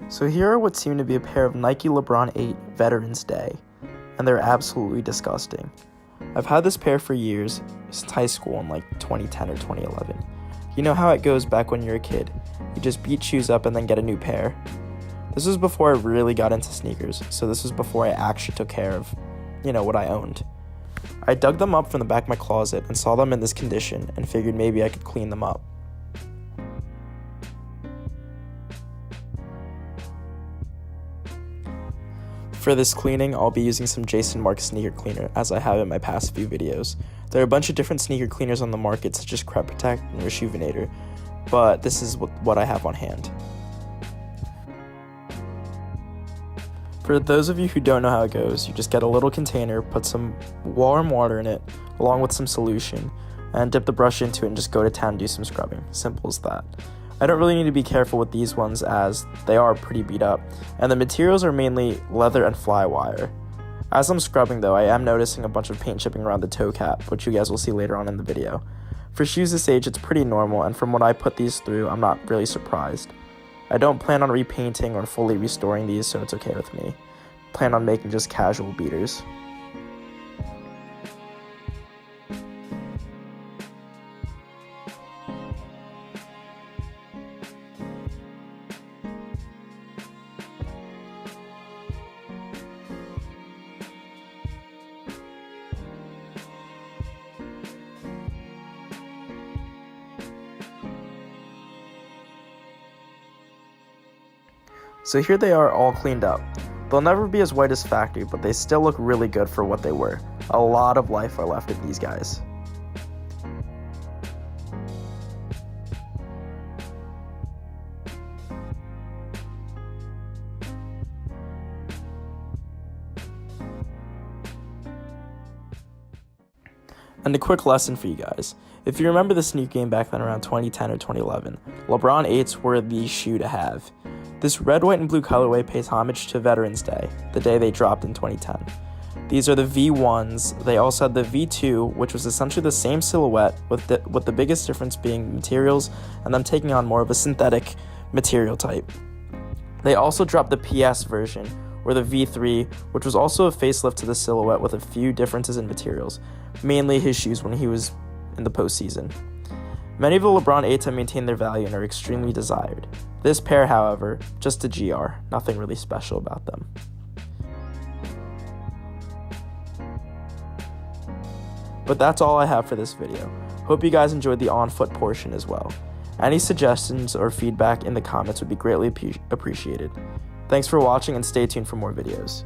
So here are what seem to be a pair of Nike Lebron 8 Veterans Day, and they're absolutely disgusting. I've had this pair for years, since high school in like 2010 or 2011. You know how it goes back when you're a kid. You just beat shoes up and then get a new pair. This was before I really got into sneakers, so this was before I actually took care of, what I owned. I dug them up from the back of my closet and saw them in this condition and figured maybe I could clean them up. For this cleaning, I'll be using some Jason Markk sneaker cleaner, as I have in my past few videos. There are a bunch of different sneaker cleaners on the market, such as Crep Protect and Rejuvenator, but this is what I have on hand. For those of you who don't know how it goes, you just get a little container, put some warm water in it, along with some solution, and dip the brush into it and just go to town and do some scrubbing. Simple as that. I don't really need to be careful with these ones as they are pretty beat up, and the materials are mainly leather and fly wire. As I'm scrubbing though, I am noticing a bunch of paint chipping around the toe cap, which you guys will see later on in the video. For shoes this age, it's pretty normal, and from what I put these through, I'm not really surprised. I don't plan on repainting or fully restoring these, so it's okay with me. Plan on making just casual beaters. So here they are all cleaned up. They'll never be as white as factory, but they still look really good for what they were. A lot of life are left in these guys. And a quick lesson for you guys. If you remember the sneaker game back then around 2010 or 2011, LeBron 8s were the shoe to have. This red, white, and blue colorway pays homage to Veterans Day, the day they dropped in 2010. These are the V1s. They also had the V2, which was essentially the same silhouette, with the biggest difference being materials and them taking on more of a synthetic material type. They also dropped the PS version, or the V3, which was also a facelift to the silhouette with a few differences in materials, mainly his shoes when he was in the postseason. Many of the LeBron 8s have maintained their value and are extremely desired. This pair, however, just a GR, nothing really special about them. But that's all I have for this video. Hope you guys enjoyed the on-foot portion as well. Any suggestions or feedback in the comments would be greatly appreciated. Thanks for watching and stay tuned for more videos.